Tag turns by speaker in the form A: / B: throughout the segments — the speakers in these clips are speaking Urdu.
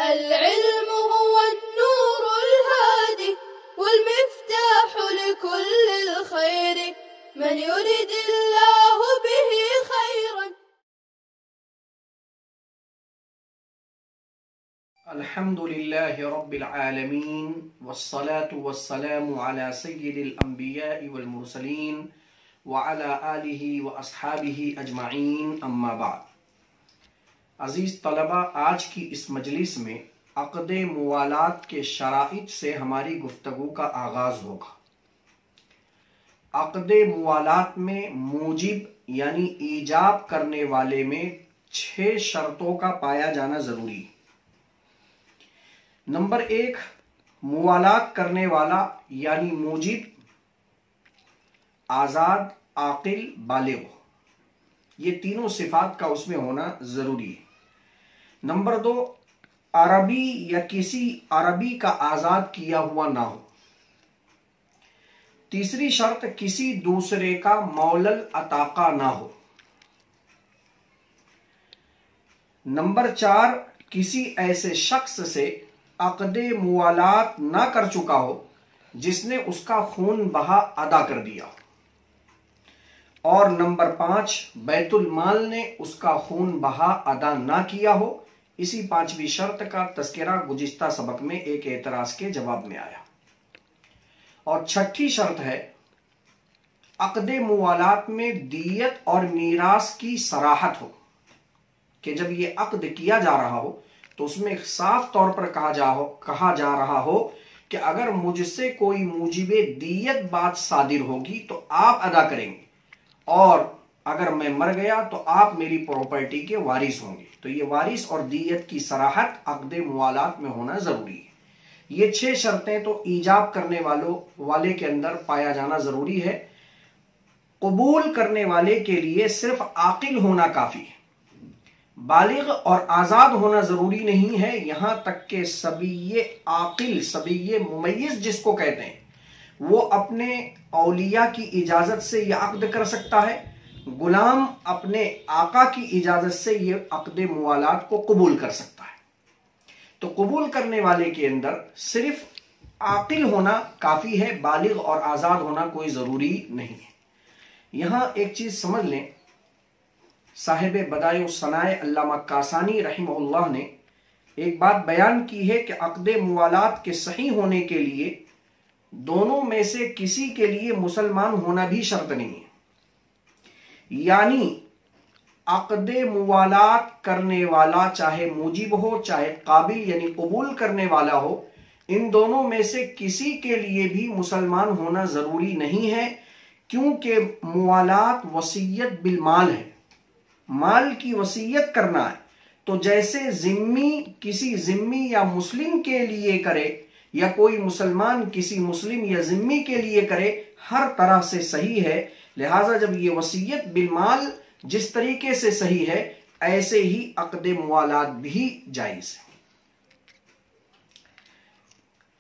A: العلم هو النور الهادي والمفتاح لكل الخير من يرد الله به خيرا.
B: الحمد لله رب العالمين والصلاة والسلام على سيد الأنبياء والمرسلين وعلى آلہ واصحابہ اجمعین اما بعد. عزیز طلبہ، آج کی اس مجلس میں عقد موالات کے شرائط سے ہماری گفتگو کا آغاز ہوگا. عقد موالات میں موجب یعنی ایجاب کرنے والے میں 6 شرطوں کا پایا جانا ضروری ہے. نمبر 1، موالات کرنے والا یعنی موجب آزاد، عاقل، بالغ. یہ تینوں صفات کا اس میں ہونا ضروری ہے. نمبر 2، عربی یا کسی عربی کا آزاد کیا ہوا نہ ہو. تیسری شرط، کسی دوسرے کا مولل عتاقہ نہ ہو. نمبر 4، کسی ایسے شخص سے عقد موالات نہ کر چکا ہو جس نے اس کا خون بہا ادا کر دیا ہو. اور نمبر 5، بیت المال نے اس کا خون بہا ادا نہ کیا ہو. اسی 5ویں شرط کا تذکرہ گزشتہ سبق میں ایک اعتراض کے جواب میں آیا. اور 6ٹھی شرط ہے، عقد موالات میں دیت اور میراث کی صراحت ہو، کہ جب یہ عقد کیا جا رہا ہو تو اس میں صاف طور پر کہا جا رہا ہو کہ اگر مجھ سے کوئی موجب دیت بات صادر ہوگی تو آپ ادا کریں گے، اور اگر میں مر گیا تو آپ میری پراپرٹی کے وارث ہوں گے. تو یہ وارث اور دیت کی صراحت عقد موالات میں ہونا ضروری ہے. یہ 6 شرطیں تو ایجاب کرنے والے کے اندر پایا جانا ضروری ہے. قبول کرنے والے کے لیے صرف عاقل ہونا کافی ہے. بالغ اور آزاد ہونا ضروری نہیں ہے. یہاں تک کہ صبی عاقل، صبی ممیز جس کو کہتے ہیں، وہ اپنے اولیاء کی اجازت سے یہ عقد کر سکتا ہے. غلام اپنے آقا کی اجازت سے یہ عقد موالات کو قبول کر سکتا ہے. تو قبول کرنے والے کے اندر صرف عاقل ہونا کافی ہے، بالغ اور آزاد ہونا کوئی ضروری نہیں ہے. یہاں ایک چیز سمجھ لیں، صاحب بدائع الصنائع علامہ کاسانی رحمہ اللہ نے ایک بات بیان کی ہے کہ عقد موالات کے صحیح ہونے کے لیے دونوں میں سے کسی کے لیے مسلمان ہونا بھی شرط نہیں ہے. یعنی عقد موالات کرنے والا چاہے موجب ہو چاہے قابل یعنی قبول کرنے والا ہو، ان دونوں میں سے کسی کے لیے بھی مسلمان ہونا ضروری نہیں ہے، کیونکہ موالات وصیت بالمال ہے، مال کی وصیت کرنا ہے. تو جیسے ذمی کسی ذمی یا مسلم کے لیے کرے یا کوئی مسلمان کسی مسلم یا ذمی کے لیے کرے، ہر طرح سے صحیح ہے. لہٰذا جب یہ وصیت بالمال جس طریقے سے صحیح ہے، ایسے ہی عقد موالات بھی جائز ہے.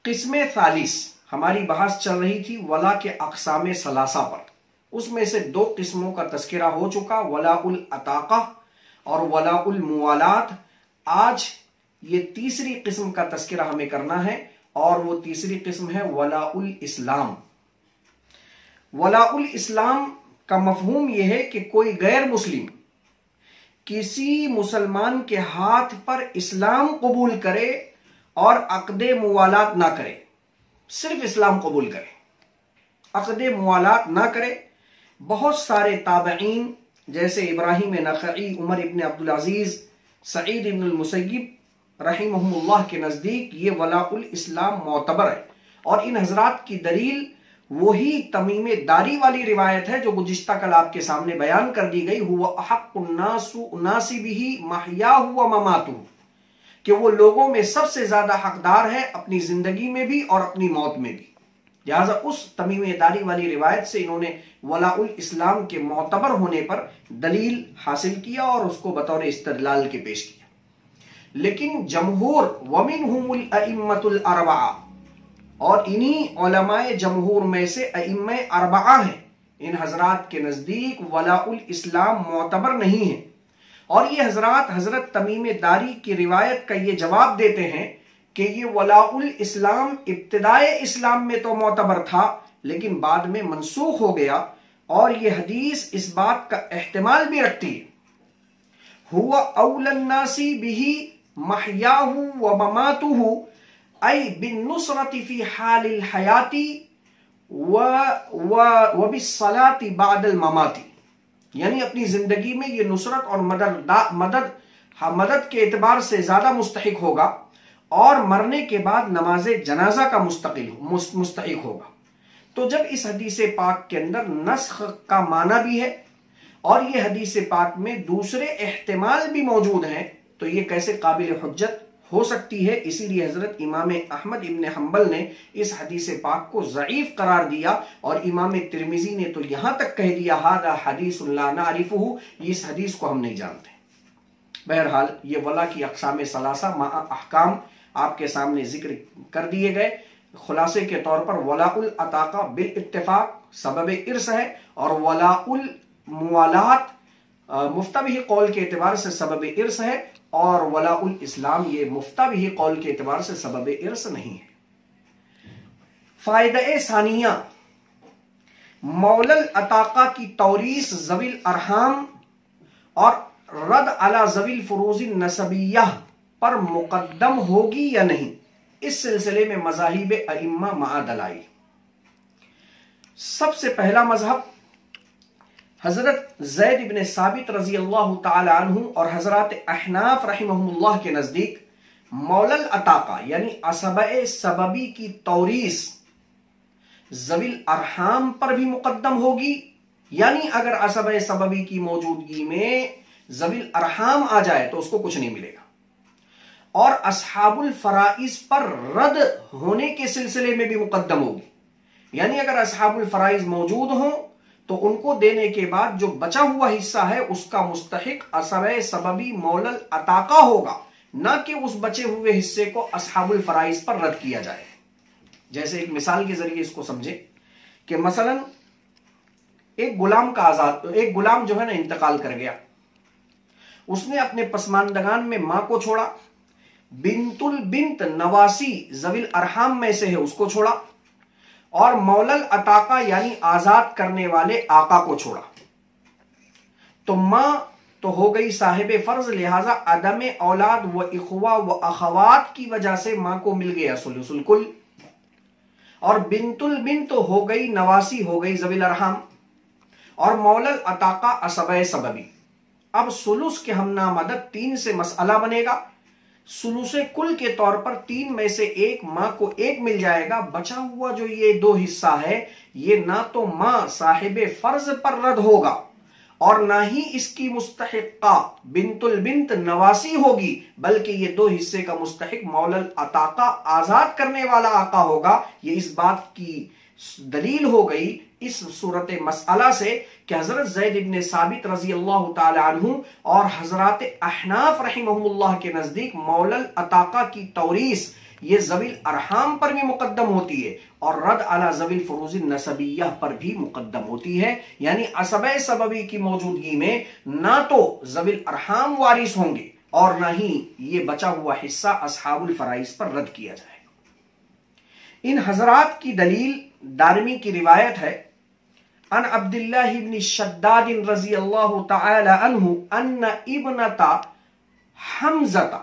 B: قسم ثالث، ہماری بحث چل رہی تھی ولا کے اقسام ثلاثہ پر. اس میں سے 2 قسموں کا تذکرہ ہو چکا، ولا العتاقہ اور ولا الموالات. آج یہ تیسری قسم کا تذکرہ ہمیں کرنا ہے، اور وہ تیسری قسم ہے ولا الاسلام. ولا الاسلام کا مفہوم یہ ہے کہ کوئی غیر مسلم کسی مسلمان کے ہاتھ پر اسلام قبول کرے اور عقد موالات نہ کرے، صرف اسلام قبول کرے، عقد موالات نہ کرے. بہت سارے تابعین جیسے ابراہیم نخعی، عمر ابن عبدالعزیز، سعید ابن المسیب رحمہم اللہ کے نزدیک یہ ولا الاسلام معتبر ہے. اور ان حضرات کی دلیل وہی تمیم داری والی روایت ہے جو گزشتہ کل آپ کے سامنے بیان کر دی گئی، ہوا احق الناس بہ محیاہ و مماتہ، کہ وہ لوگوں میں سب سے زیادہ حقدار ہے اپنی زندگی میں بھی اور اپنی موت میں بھی. لہٰذا اس تمیم داری والی روایت سے انہوں نے ولا الاسلام کے معتبر ہونے پر دلیل حاصل کیا اور اس کو بطور استدلال کے پیش کیا. لیکن جمہور ومنہم الائمۃ الاربعہ، اور انہی علماء جمہور میں سے ائمہ اربعہ ہیں، ان حضرات کے نزدیک ولا الاسلام معتبر نہیں ہے. اور یہ حضرات حضرت تمیم داری کی روایت کا یہ جواب دیتے ہیں کہ یہ ولاء الاسلام ابتدائے اسلام میں تو معتبر تھا لیکن بعد میں منسوخ ہو گیا، اور یہ حدیث اس بات کا احتمال بھی رکھتی ہے ہوا اولی الناس بہ محیاہ و مماتہ ای بالنصرۃ فی حال الحیات و بالصلاۃ بعد الممات، یعنی اپنی زندگی میں یہ نصرت اور مدد کے اعتبار سے زیادہ مستحق ہوگا اور مرنے کے بعد نماز جنازہ کا مستحق ہوگا۔ تو جب اس حدیث پاک کے اندر نسخ کا معنی بھی ہے اور یہ حدیث پاک میں دوسرے احتمال بھی موجود ہیں تو یہ کیسے قابل حجت ہو سکتی ہے؟ اسی لیے حضرت امام احمد ابن حنبل نے اس حدیث پاک کو ضعیف قرار دیا، اور امام ترمذی نے تو یہاں تک کہہ دیا ھذا حدیث لا نعرفہ، اس حدیث کو ہم نہیں جانتے۔ بہرحال یہ ولا کی اقسام ثلاثہ مع احکام آپ کے سامنے ذکر کر دیے گئے۔ خلاصے کے طور پر ولاء العتاقہ بالاتفاق سبب ارث ہے، اور ولاء الموالات مفتہ بھی قول کے اعتبار سے سبب ارث ہے، اور ولاء الاسلام یہ مفتہ بھی قول کے اعتبار سے سبب ارث نہیں ہے۔ فائدہ ثانیہ، مولا العتاقہ کی توریث ذوی الارحام اور رد علی ذوی الفروض النسبیہ پر مقدم ہوگی یا نہیں، اس سلسلے میں مذاہب ائمہ مع دلائل۔ سب سے پہلا مذہب حضرت زید بن ثابت رضی اللہ تعالی عنہ اور حضرات احناف رحمہم اللہ کے نزدیک مولا العتاقہ یعنی عصبہ سببی کی توریث ذوی الارحام پر بھی مقدم ہوگی، یعنی اگر عصبہ سببی کی موجودگی میں ذوی الارحام آ جائے تو اس کو کچھ نہیں ملے گا، اور اصحاب الفرائض پر رد ہونے کے سلسلے میں بھی مقدم ہوگی، یعنی اگر اصحاب الفرائض موجود ہوں تو ان کو دینے کے بعد جو بچا ہوا حصہ ہے اس کا مستحق عصبہ سببی مولا العتاقہ ہوگا، نہ کہ اس بچے ہوئے حصے کو اصحاب الفرائض پر رد کیا جائے۔ جیسے ایک مثال کے ذریعے اس کو سمجھے کہ مثلا ایک غلام جو ہے نا انتقال کر گیا، اس نے اپنے پسماندگان میں ماں کو چھوڑا، بنت البنت نواسی ذوی الارحام میں سے ہے اس کو چھوڑا، اور مولا العتاقہ یعنی آزاد کرنے والے آقا کو چھوڑا، تو ماں تو ہو گئی صاحب فرض، لہذا عدم اولاد و اخوہ و اخوات کی وجہ سے ماں کو مل گیا ثلث الکل، اور بنت البنت ہو گئی نواسی، ہو گئی ذوی الارحام، اور مولا العتاقہ عصبہ سببی۔ اب ثلث کے ہم نامدد 3 سے مسئلہ بنے گا، ثلث کل کے طور پر 3 میں سے ایک ماں کو 1 مل جائے گا، بچا ہوا جو یہ 2 حصہ ہے یہ نہ تو ماں صاحب فرض پر رد ہوگا اور نہ ہی اس کی مستحقہ بنت البنت نواسی ہوگی، بلکہ یہ 2 حصے کا مستحق مولا العتاقہ آزاد کرنے والا آقا ہوگا۔ یہ اس بات کی دلیل ہو گئی اس صورت مسئلہ سے کہ حضرت زید بن ثابت رضی اللہ تعالی عنہ اور حضرات احناف رحمہم اللہ کے نزدیک مولا العتاقہ کی توریث یہ ذوی الارحام پر بھی مقدم ہوتی ہے اور رد علی ذوی الفروض النسبیہ پر بھی مقدم ہوتی ہے، یعنی عصبہ سببی کی موجودگی میں نہ تو ذوی الارحام وارث ہوں گے اور نہ ہی یہ بچا ہوا حصہ اصحاب الفرائض پر رد کیا جائے گا۔ ان حضرات کی دلیل دارمی کی روایت ہے ان عبداللہ ابن شداد رضی اللہ تعالی عنہ ان ابنت حمزہ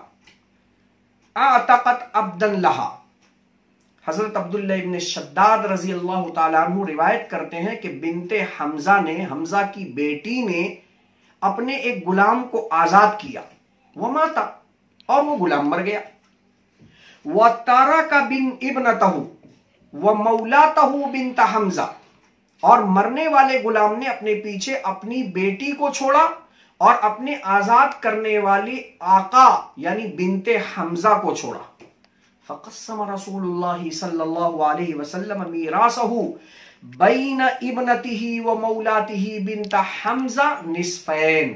B: اعتقت عبدا لہا۔ حضرت عبداللہ ابن شداد رضی اللہ تعالی عنہ روایت کرتے ہیں کہ بنت حمزہ نے، حمزہ کی بیٹی نے اپنے ایک غلام کو آزاد کیا، وماتا اور وہ غلام مر گیا، وَتَرَكَ ابْنَتَهُ وَمَوْلَاتَهُ بِنْتَ حمزہ، اور مرنے والے غلام نے اپنے پیچھے اپنی بیٹی کو چھوڑا اور اپنے آزاد کرنے والی آقا یعنی بنت حمزہ کو چھوڑا۔ فقسم رسول اللہ صلی اللہ علیہ وسلم میراثہ بین ابنتہ و مولاته بنت حمزہ نصفین۔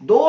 B: 2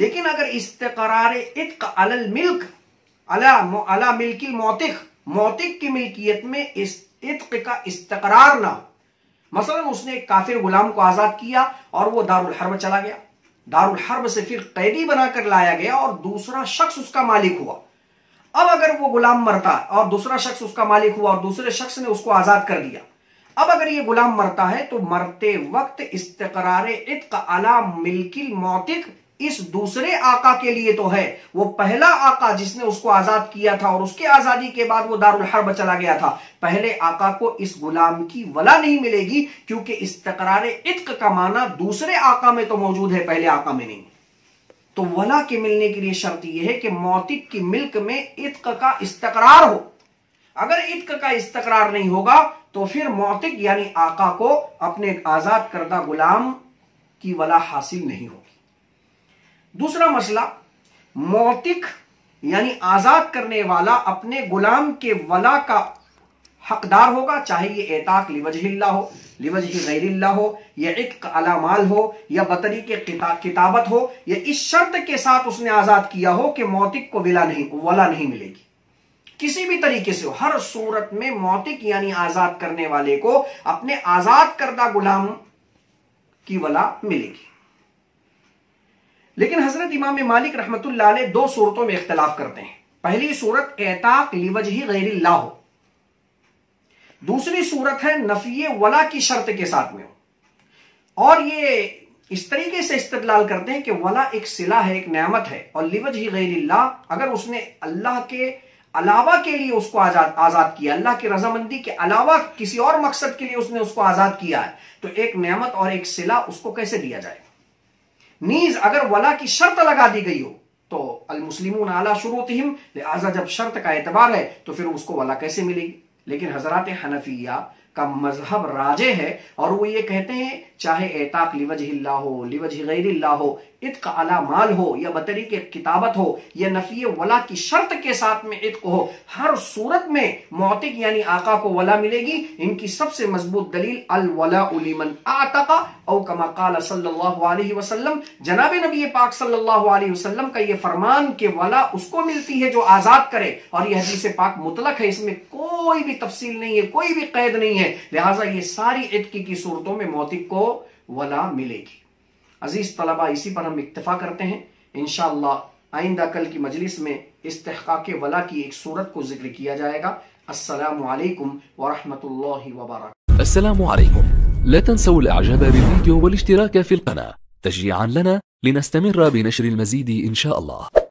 B: لیکن اگر استقرار عتق علی الملک علی ملک المعتق، معتق کی ملکیت میں اس عتق کا استقرار نہ ہو، مثلا اس نے ایک کافر غلام کو آزاد کیا اور وہ دارالحرب چلا گیا، دارالحرب سے پھر قیدی بنا کر لایا گیا اور دوسرا شخص اس کا مالک ہوا، اب اگر وہ غلام مرتا اور دوسرا شخص اس کا مالک ہوا اور دوسرے شخص نے اس کو آزاد کر دیا، اب اگر یہ غلام مرتا ہے تو مرتے وقت استقرار عتق علی ملک المعتق اس دوسرے آقا کے لیے تو ہے، وہ پہلا آقا جس نے اس کو آزاد کیا تھا اور اس کے آزادی کے بعد وہ دارالحرب چلا گیا تھا، پہلے آقا کو اس غلام کی ولا نہیں ملے گی، کیونکہ استقرار عتق کا معنی دوسرے آقا میں تو موجود ہے، پہلے آقا میں نہیں۔ تو ولا کے ملنے کے لیے شرط یہ ہے کہ معتق کی ملک میں عتق کا استقرار ہو، اگر عتق کا استقرار نہیں ہوگا تو پھر معتق یعنی آقا کو اپنے آزاد کردہ غلام کی ولا حاصل نہیں ہوگی۔ دوسرا مسئلہ، معتق یعنی آزاد کرنے والا اپنے غلام کے ولا کا حقدار ہوگا، چاہے یہ اعتاق لوجہ اللہ ہو، لوجہ غیر اللہ ہو، یا عتق علی مال ہو، یا بطریق کتابت ہو، یا اس شرط کے ساتھ اس نے آزاد کیا ہو کہ معتق کو ولا نہیں ملے گی، کسی بھی طریقے سے ہو، ہر صورت میں معتق یعنی آزاد کرنے والے کو اپنے آزاد کردہ غلام کی ولا ملے گی۔ لیکن حضرت امام مالک رحمت اللہ علیہ دو صورتوں میں اختلاف کرتے ہیں، پہلی صورت اعتاق لوجہ غیر اللہ ہو، دوسری صورت ہے نفی ولا کی شرط کے ساتھ میں ہو، اور یہ اس طریقے سے استدلال کرتے ہیں کہ ولا ایک صلہ ہے، ایک نعمت ہے، اور لوجہ غیر اللہ اگر اس نے اللہ کے علاوہ کے لیے اس کو آزاد کیا، اللہ کی رضامندی کے علاوہ کسی اور مقصد کے لیے اس نے اس کو آزاد کیا ہے، تو ایک نعمت اور ایک صلہ اس کو کیسے دیا جائے گا؟ نیز اگر ولا کی شرط لگا دی گئی ہو تو المسلمون علی شروطہم، لہذا جب شرط کا اعتبار ہے تو پھر اس کو ولا کیسے ملے گی؟ لیکن حضرات حنفیہ کا مذہب راجح ہے اور وہ یہ کہتے ہیں چاہے اعتاق لوجہ اللہ ہو، لوجہ غیر اللہ ہو، عتق علی مال ہو، یا بطریق کتابت ہو، یا نفی ولا کی شرط کے ساتھ میں عتق ہو، ہر صورت میں معتق یعنی آقا کو ولا ملے گی۔ ان کی سب سے مضبوط دلیل الولاء لمن اعتق او کما قال صلی اللہ علیہ وسلم، جناب نبی پاک صلی اللہ علیہ وسلم کا یہ فرمان کہ ولا اس کو ملتی ہے جو آزاد کرے، اور یہ حدیث پاک مطلق ہے، اس میں کوئی بھی تفصیل نہیں ہے، کوئی بھی قید نہیں ہے، لہٰذا یہ ساری عتق کی صورتوں میں معتق کو ولا ملے گی۔ عزیز طلبہ، اسی پر ہم اکتفا کرتے ہیں، انشاءاللہ آئندہ کل کی مجلس میں استحقاق ولا کی ایک صورت کو ذکر کیا جائے گا۔ السلام علیکم ورحمۃ اللہ وبرکاتہ۔
C: السلام عليكم، لا تنسوا الاعجاب بالفيديو والاشتراك في القناة تشجيعا لنا لنستمر بنشر المزيد إن شاء الله.